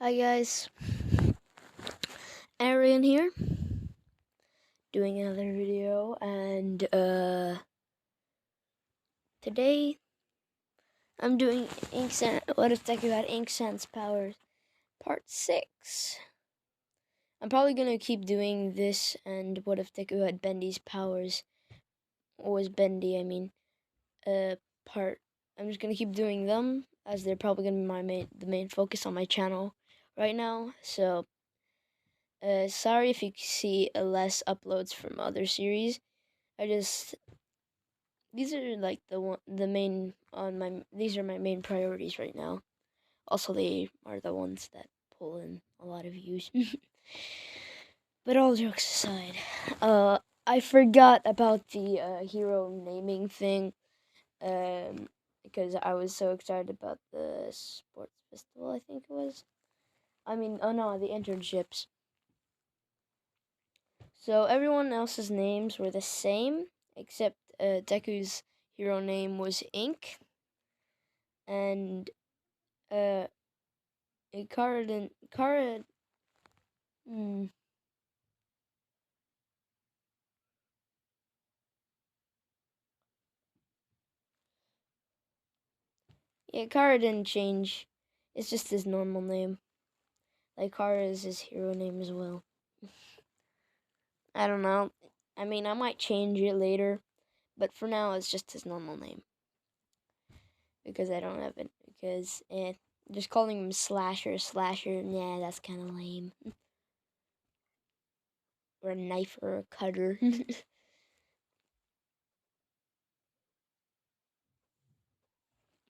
Hi guys, Arian here, doing another video, and today I'm doing What if Deku had Ink Sans powers, part 6. I'm probably gonna keep doing this, and What if Deku had Bendy's powers, or was Bendy, I mean, part. I'm just gonna keep doing them, as they're probably gonna be the main focus on my channel right now, so sorry if you see less uploads from other series. These are like these are my main priorities right now. Also, they are the ones that pull in a lot of views. But all jokes aside, I forgot about the hero naming thing, because I was so excited about the sports festival, I think it was. Oh no, the internships. So everyone else's names were the same, except Deku's hero name was Ink, and Kara didn't. Kara. Mm, yeah, Kara didn't change. It's just his normal name. Like Kara is his hero name as well. I don't know. I mean, I might change it later, but for now, it's just his normal name because I don't have it. Because just calling him Slasher, yeah, that's kind of lame. Or a knife or a cutter.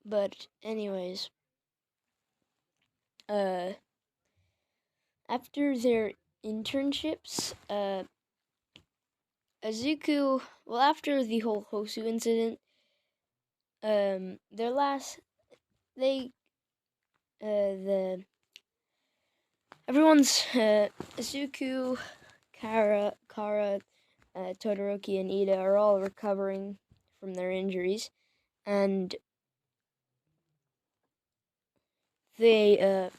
But anyways, after their internships, Azuku, well, after the whole Hosu incident, their last, they, everyone's, Azuku, Kara, Todoroki, and Ida are all recovering from their injuries, and they,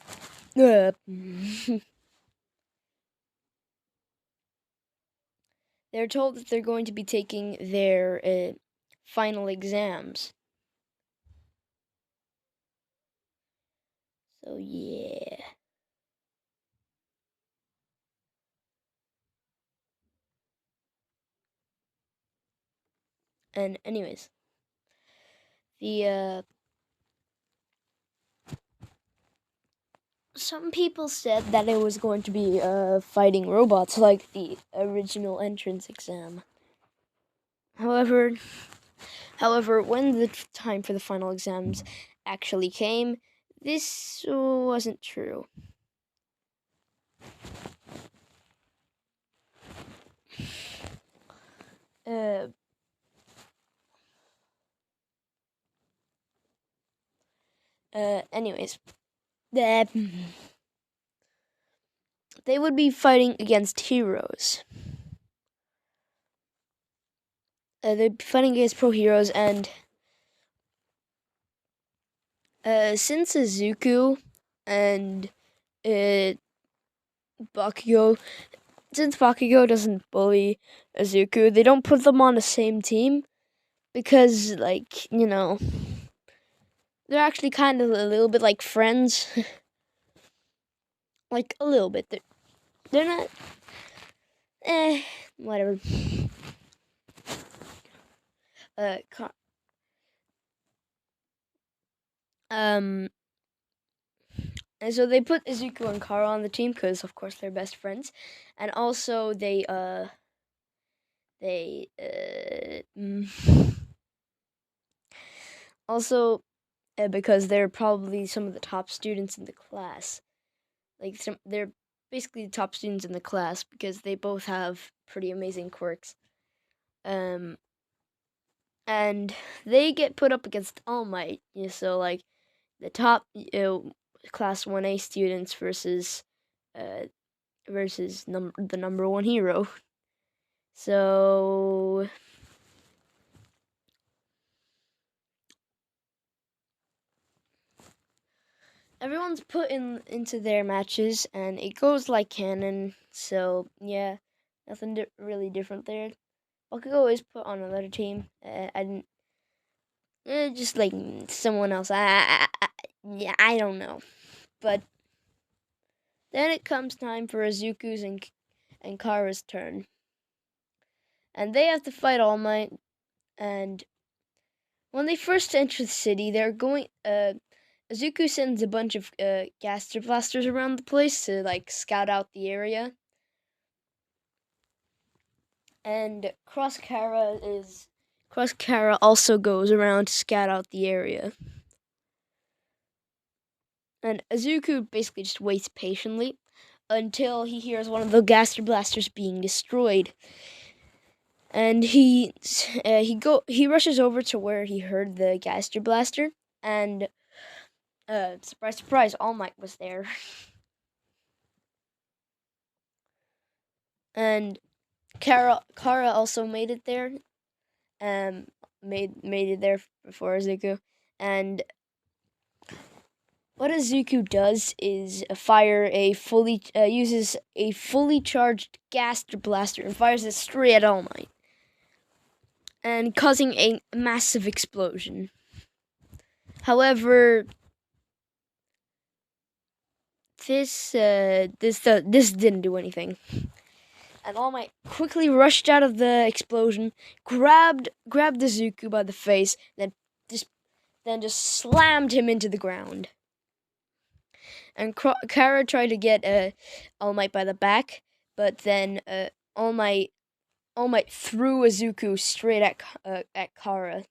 they're told that they're going to be taking their, final exams. So, yeah. And anyways, the some people said that it was going to be fighting robots like the original entrance exam. However, when the time for the final exams actually came, this wasn't true. Anyways, they would be fighting against heroes. They'd be fighting against pro heroes, and since Izuku and Bakugo, since Bakugo doesn't bully Izuku, they don't put them on the same team because, like, you know, they're actually kind of a little bit like friends. Like, a little bit. They're not, whatever. And so they put Izuku and Kara on the team because, of course, they're best friends, and also also because they're probably some of the top students in the class. Like, they're basically the top students in the class because they both have pretty amazing quirks. And they get put up against All Might. So, like, the top class 1A students versus the number one hero. So everyone's put into their matches, and it goes like canon. So yeah, nothing really different there. Bakugo is put on another team. I didn't. Just like someone else. Yeah, I don't know. But then it comes time for Izuku's and Kara's turn, and they have to fight All Might. And when they first enter the city, they're going. Izuku sends a bunch of gaster blasters around the place to like scout out the area. And Cross Kara also goes around to scout out the area. And Izuku basically just waits patiently until he hears one of the gaster blasters being destroyed. And he rushes over to where he heard the gaster blaster, and surprise, surprise, All Might was there. And Kara also made it there. Made it there before Izuku. And what Izuku does is uses a fully charged gaster blaster and fires it straight at All Might, and causing a massive explosion. However, this didn't do anything. And All Might quickly rushed out of the explosion, grabbed Izuku by the face, then just slammed him into the ground. And Kara tried to get All Might by the back, but then All Might threw Izuku straight at Kara.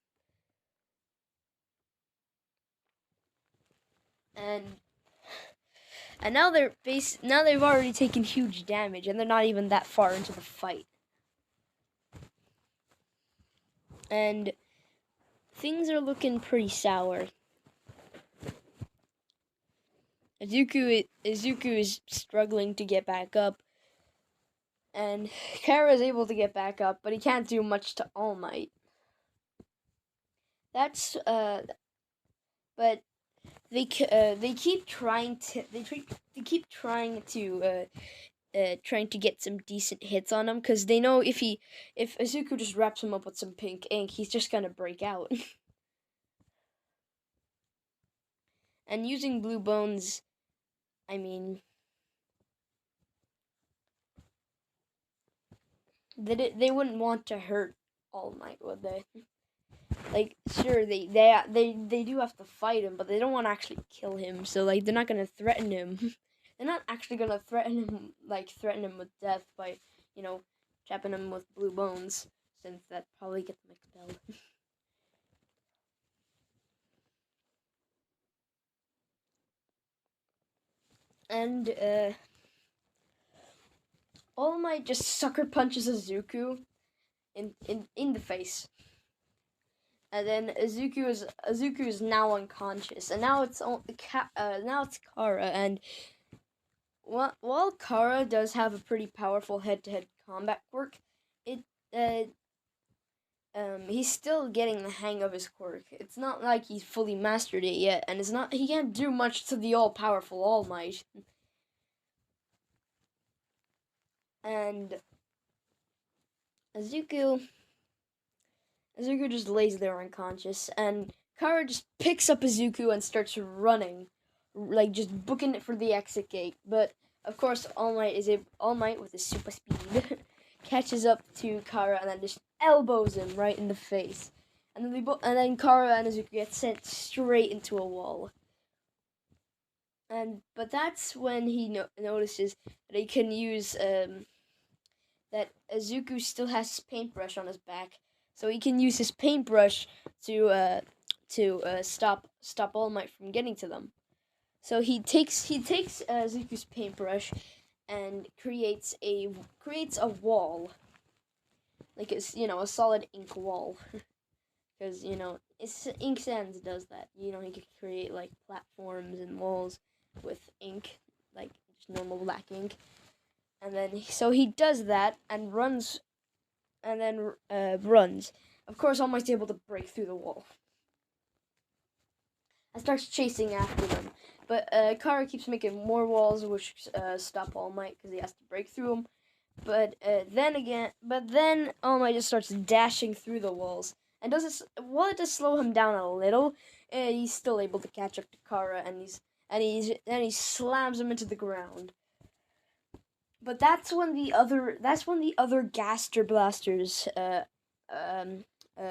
And now they've already taken huge damage, and they're not even that far into the fight. And things are looking pretty sour. Izuku is struggling to get back up, and Kara is able to get back up, but he can't do much to All Might. But they keep trying to trying to get some decent hits on him, because they know if Izuku just wraps him up with some pink ink, he's just gonna break out. And using blue bones, I mean, they wouldn't want to hurt All Might, would they? Like, sure, they do have to fight him, but they don't want to actually kill him. So like, they're not gonna threaten him. They're not actually gonna threaten him with death by, trapping him with blue bones, since that probably gets him expelled. And All Might just sucker punches Izuku in the face. And then Izuku is now unconscious, and now it's Kara. And while Kara does have a pretty powerful head-to-head combat quirk, he's still getting the hang of his quirk. It's not like he's fully mastered it yet, and he can't do much to the all-powerful All Might. And Izuku just lays there unconscious, and Kara just picks up Izuku and starts running, like just booking it for the exit gate. But of course, All Might with his super speed catches up to Kara and then just elbows him right in the face, and then Kara and Izuku get sent straight into a wall. But that's when he notices that he can use that Izuku still has his paintbrush on his back, so he can use his paintbrush to stop All Might from getting to them. So he takes Izuku's paintbrush and creates a wall, like it's a solid ink wall, because it's Ink Sans does that. He could create like platforms and walls with ink, like just normal black ink. And then, so he does that and runs, and then runs. Of course, All Might's able to break through the wall and starts chasing after them. But Kara keeps making more walls, which stop All Might because he has to break through them. But then All Might just starts dashing through the walls, and while it does slow him down a little, he's still able to catch up to Kara, and he slams him into the ground. But that's when the other Gaster Blasters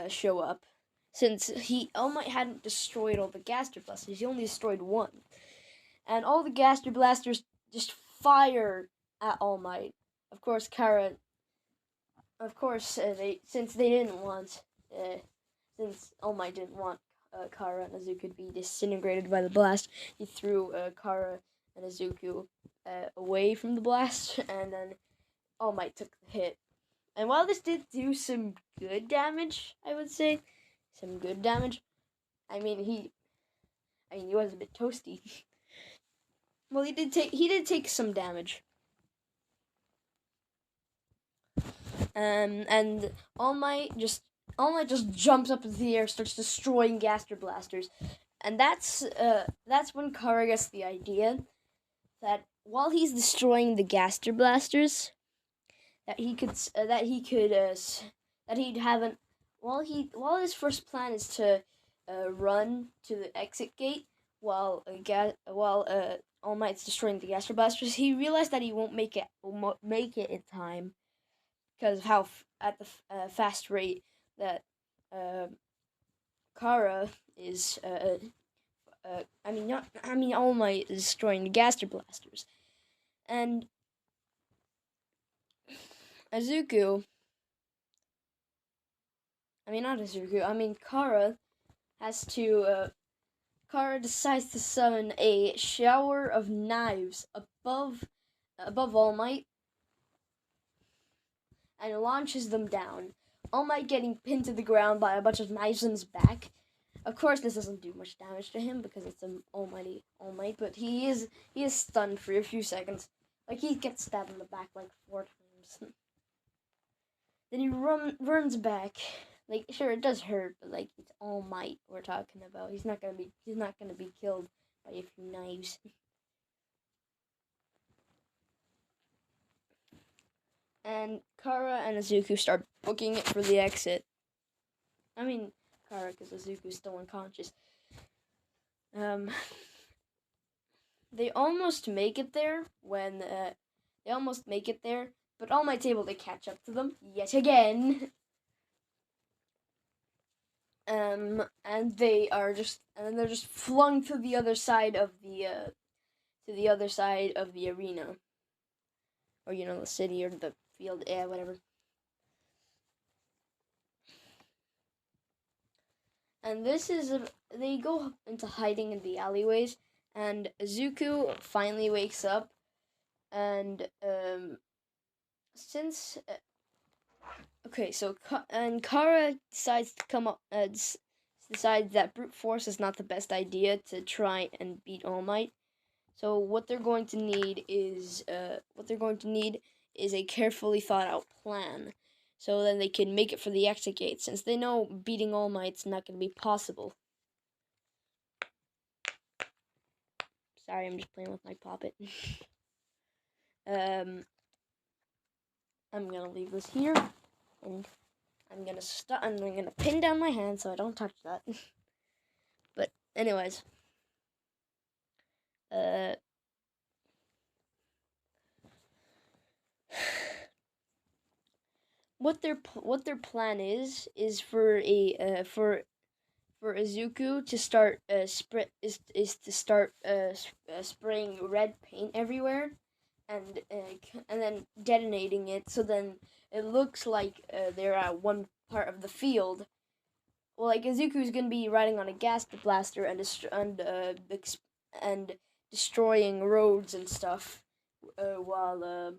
show up. Since All Might hadn't destroyed all the Gaster Blasters, he only destroyed one. And all the Gaster Blasters just fire at All Might. Of course, Kara. Of course, since All Might didn't want Kara and Izuku to be disintegrated by the blast, he threw Kara and Izuku away from the blast, and then All Might took the hit. And while this did do some good damage, I would say, I mean, he was a bit toasty. Well, he did take some damage. And All Might just jumps up into the air, starts destroying Gaster Blasters, and that's when Kara gets the idea that while he's destroying the Gaster Blasters, while his first plan is to run to the exit gate while All Might's destroying the Gaster Blasters, he realized that he won't make it in time because of how at the fast rate that Kara is. All Might is destroying the Gaster Blasters, and Izuku. Not Izuku. Kara has to. Kara decides to summon a shower of knives above All Might, and launches them down. All Might getting pinned to the ground by a bunch of knives in his back. Of course, this doesn't do much damage to him because it's an All Might, but he is stunned for a few seconds. Like, he gets stabbed in the back like 4 times. Then he runs back. Like, sure, it does hurt, but like, it's All Might we're talking about. He's not gonna be killed by a few knives. And Kara and Izuku start booking it for the exit. Kara, because Izuku's still unconscious. They almost make it there but All Might's able to catch up to them yet again. And they're just flung to the other side of the arena, or the city or the field, whatever. And they go into hiding in the alleyways, and Izuku finally wakes up, and Kara decides to come up, decides that brute force is not the best idea to try and beat All Might. So what they're going to need is a carefully thought out plan, so then they can make it for the exit gate, since they know beating All Might's not going to be possible. Sorry, I'm just playing with my puppet. I'm gonna leave this here, and I'm gonna pin down my hand so I don't touch that. But anyways, what their plan is for Izuku to start spraying red paint everywhere, and then detonating it, so then it looks like they're at one part of the field. Well, like, Izuku's gonna be riding on a Gaster Blaster and destroying roads and stuff, while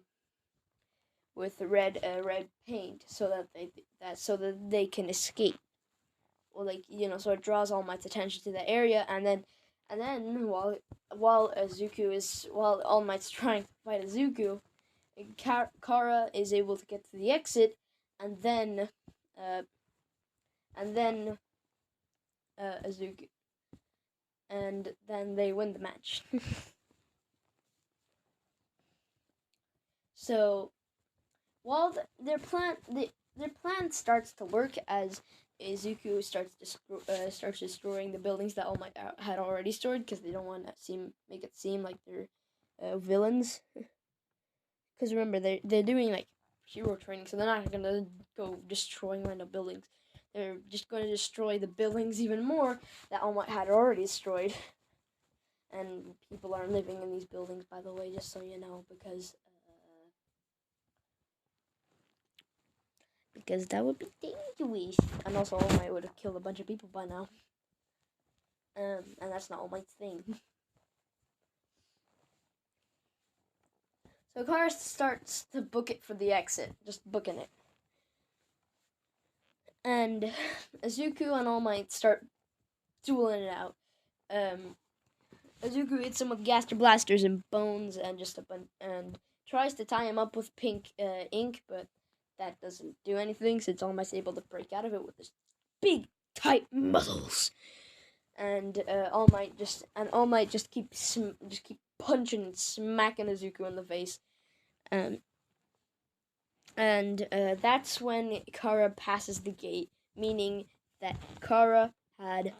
with red paint, so that they can escape. Well, like, so it draws All Might's attention to the area, and then while All Might's trying to fight Izuku, Kara is able to get to the exit, and then Izuku, and then they win the match. So while their plan starts to work as Izuku starts destroying the buildings that All Might had already destroyed, because they don't want to make it seem like they're villains. Because remember, they're doing like hero training, so they're not gonna go destroying random buildings. They're just going to destroy the buildings even more that All Might had already destroyed. And people are living in these buildings, by the way, just so you know, because that would be dangerous. And also, All Might would have killed a bunch of people by now. And that's not All Might's thing. So Kara starts to book it for the exit, just booking it. And Izuku and All Might start dueling it out. Izuku hits him with Gaster Blasters and Bones and and tries to tie him up with pink ink, but that doesn't do anything since All Might's able to break out of it with his big, tight muscles. And All Might just keep punching and smacking Izuku in the face. And that's when Kara passes the gate, meaning that Kara had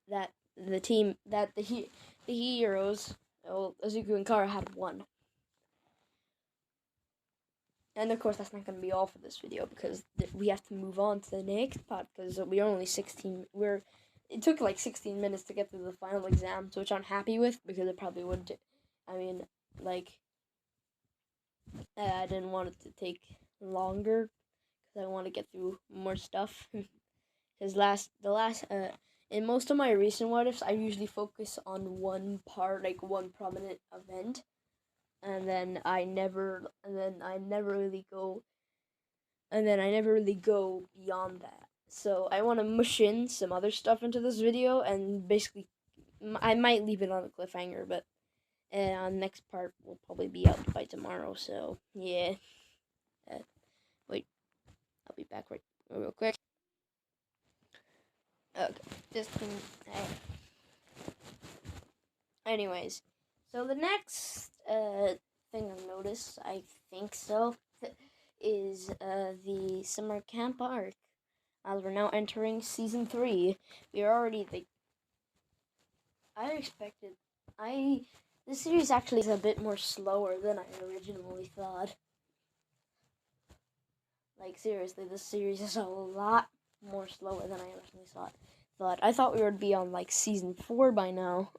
that the heroes, Izuku and Kara had won. And of course, that's not going to be all for this video, because we have to move on to the next part, because we're only 16. It took like 16 minutes to get through the final exam, which I'm happy with, because it probably would. I mean, like, I didn't want it to take longer, because I want to get through more stuff. Because in most of my recent what ifs, I usually focus on one part, like one prominent event, and then I never really go beyond that. So I want to mush in some other stuff into this video, and basically, I might leave it on a cliffhanger, but next part will probably be out by tomorrow. So yeah, wait, I'll be back real quick. Okay, just anyways, so the next thing I've noticed, I think so, is the summer camp arc. As we're now entering season 3, we are already this series actually is a bit more slower than I originally thought. Like, seriously, this series is a lot more slower than I originally thought. I thought we would be on like season 4 by now.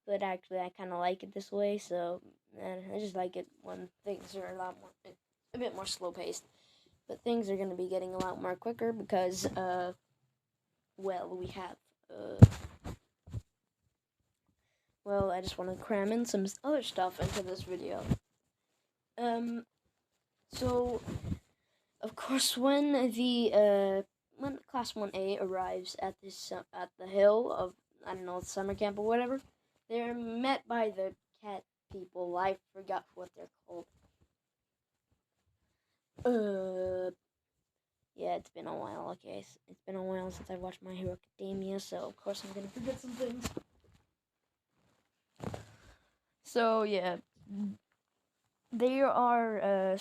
But actually, I kind of like it this way, so I just like it when things are a bit more slow paced. But things are going to be getting a lot more quicker because, we have, I just want to cram in some other stuff into this video. So, of course, when Class 1A arrives at the hill of, I don't know, summer camp or whatever, they're met by the cat people. I forgot what they're called. Yeah, it's been a while, okay? It's been a while since I watched My Hero Academia, so of course I'm gonna forget some things. So, yeah. They are,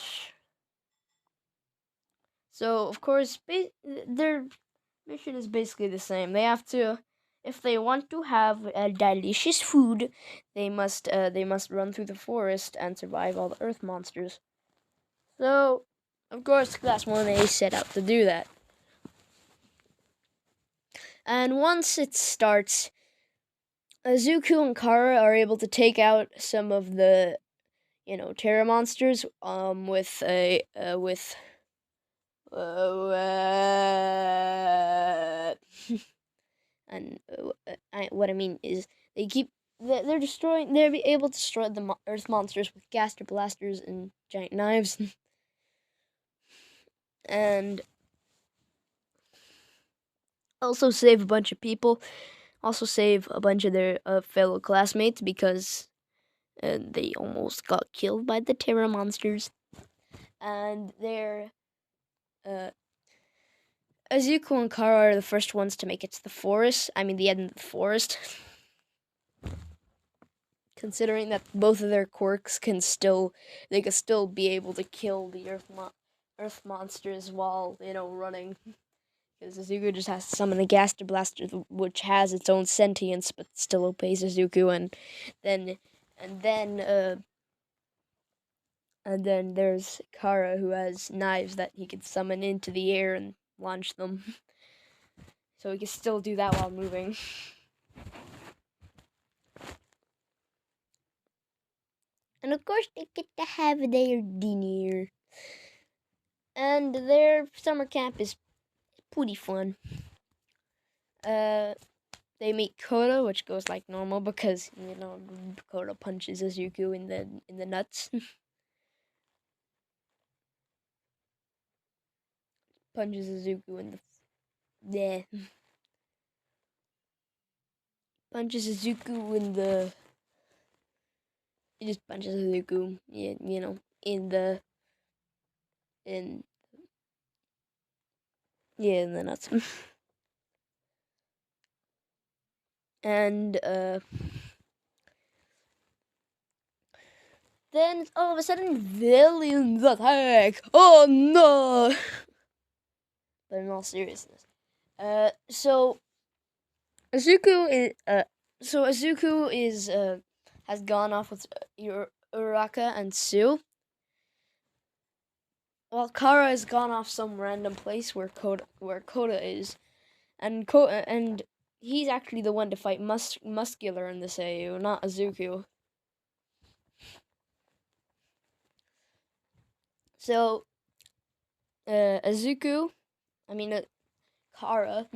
So, of course, their mission is basically the same. They have to, if they want to have a delicious food, they must run through the forest and survive all the earth monsters. So, of course, Class 1A set out to do that. And once it starts, Izuku and Kara are able to take out some of the, terror monsters, with and what I mean is they're able to destroy the earth monsters with gaster blasters and giant knives. And also save a bunch of people, also save a bunch of their fellow classmates, because they almost got killed by the terror monsters. And Azuko and Kara are the first ones to make it to the forest. I mean, the end of the forest. Considering that both of their quirks can still be able to kill the earth monsters while running. Because Izuku just has to summon a Gaster Blaster, which has its own sentience, but still obeys Izuku. And then there's Kara, who has knives that he can summon into the air and launch them. So he can still do that while moving. And of course, they get to have their dinner. And their summer camp is pretty fun. They meet Koda, which goes like normal because Koda punches Izuku in the nuts. Punches Izuku in the punches Izuku in the. He just punches Izuku, in the nuts. And then all of a sudden, villains attack. Oh no! But in all seriousness, so Izuku is has gone off with Uraka and Sue, while Kara has gone off some random place where Koda is, and he's actually the one to fight Muscular in this AU, not Izuku. So, Izuku, I mean, Kara.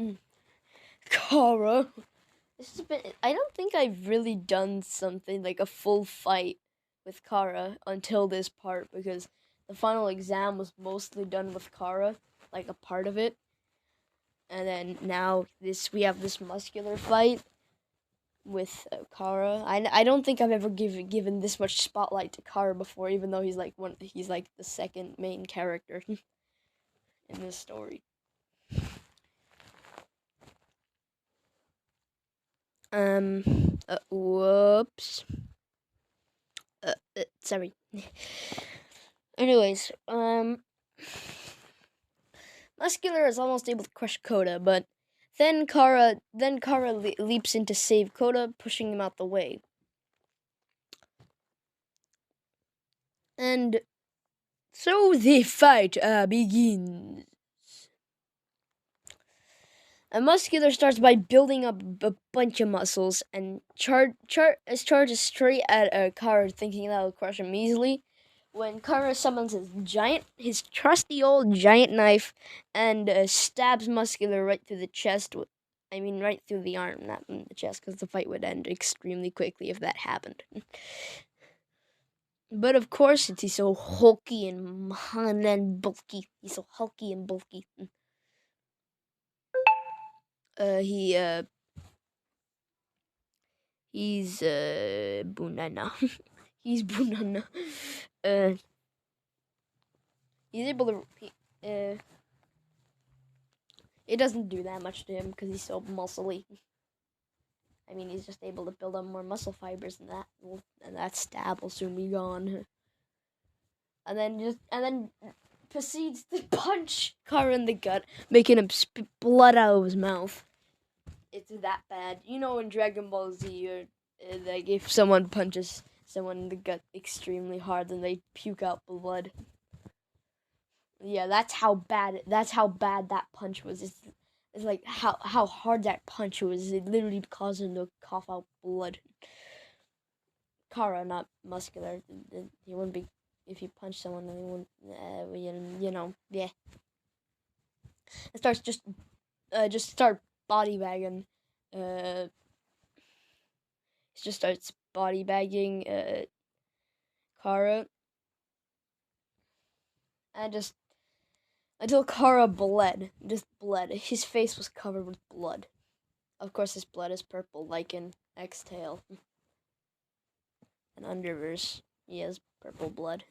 This has been. I don't think I've really done something like a full fight with Kara until this part, because the final exam was mostly done with Kara, like a part of it. And then now we have this Muscular fight with Kara. I don't think I've ever given this much spotlight to Kara before, even though he's like the second main character in this story. Whoops. Sorry. Anyways, Muscular is almost able to crush Koda, but then Kara leaps in to save Koda, pushing him out the way. And so the fight begins. A Muscular starts by building up a bunch of muscles and charges straight at Kara, thinking that'll crush him easily. When Kara summons his trusty old giant knife, and stabs Muscular right through the chest. Right through the arm, not in the chest, because the fight would end extremely quickly if that happened. But of course, he's so hulky and bulky. He's so hulky and bulky. He's Bunana. He's Bunana. He's able to. It doesn't do that much to him because he's so muscly. He's just able to build up more muscle fibers, and that stab will soon be gone. And then proceeds to punch Kara in the gut, making him spit blood out of his mouth. It's that bad. In Dragon Ball Z, like if someone punches someone in the gut extremely hard, then they puke out blood. Yeah, that's how bad that punch was. It's like how hard that punch was. It literally caused him to cough out blood. Kara, not Muscular. He wouldn't be, if he punched someone, then he wouldn't. Yeah. It starts just start body bagging. It just starts body bagging Kara, and just until Kara bled. His face was covered with blood. Of course, his blood is purple, like in X-Tail. And Underverse, he has purple blood.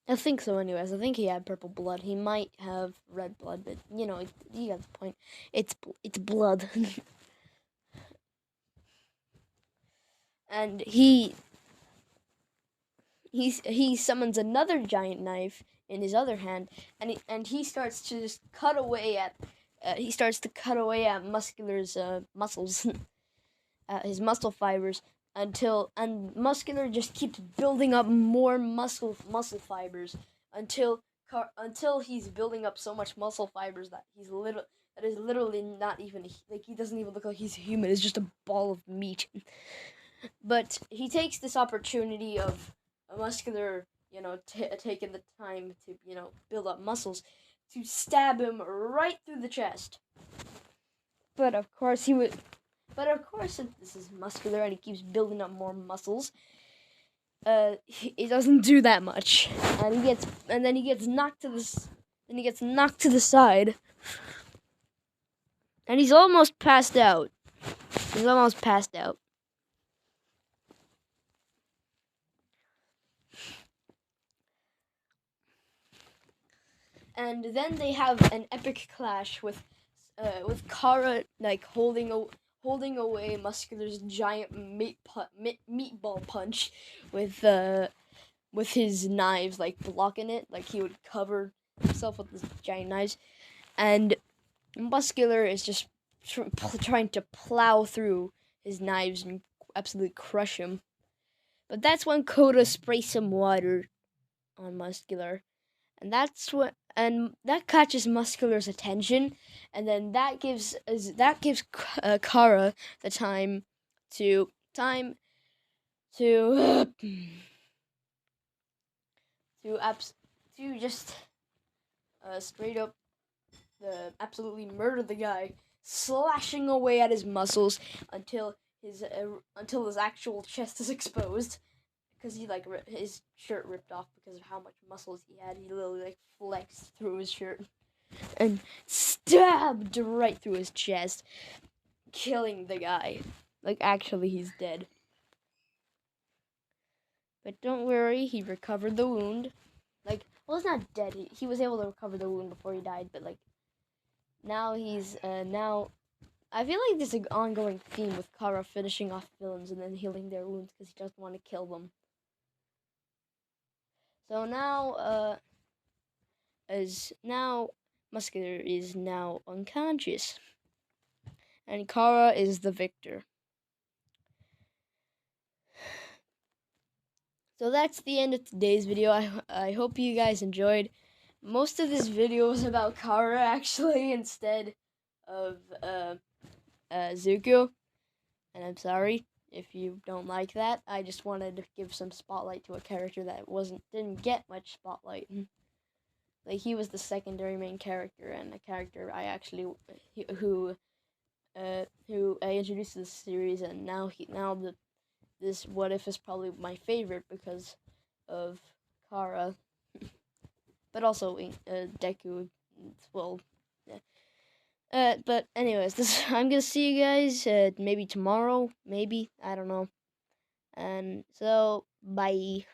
I think so. Anyways, I think he had purple blood. He might have red blood, but you know, you got the point. It's blood, and he summons another giant knife in his other hand, and he starts to just cut away at Muscular's muscles, his muscle fibers, and Muscular just keeps building up more muscle fibers until he's building up so much muscle fibers that that is literally not even like he doesn't even look like he's human. It's just a ball of meat. But he takes this opportunity of Muscular, taking the time to, build up muscles, to stab him right through the chest. But of course, since this is Muscular and he keeps building up more muscles, he doesn't do that much, and then he gets knocked to the side, and he's almost passed out. And then they have an epic clash with Kara like holding away Muscular's giant meatball punch with his knives, like blocking it, like he would cover himself with his giant knives, and Muscular is just trying to plow through his knives and absolutely crush him. But that's when Koda sprays some water on Muscular, and that catches Muscular's attention, and then that gives Kara the time to to just straight up absolutely murder the guy, slashing away at his muscles until his actual chest is exposed, because he his shirt ripped off because of how much muscles he had. He literally flexed through his shirt and stabbed right through his chest, killing the guy. Actually, he's dead. But don't worry, he recovered the wound. He's not dead. He was able to recover the wound before he died, but now he's now. I feel like there's an ongoing theme with Kara finishing off villains and then healing their wounds because he doesn't want to kill them. So now, Muscular is now unconscious, and Kara is the victor. So that's the end of today's video. I hope you guys enjoyed. Most of this video was about Kara, actually, instead of Zuko, and I'm sorry if you don't like that. I just wanted to give some spotlight to a character that didn't get much spotlight. He was the secondary main character, and a character I actually who I introduced to the series, and this What If is probably my favorite because of Kara, but also Deku. Well, yeah. But anyways, I'm gonna see you guys maybe tomorrow, maybe, I don't know. And so, bye.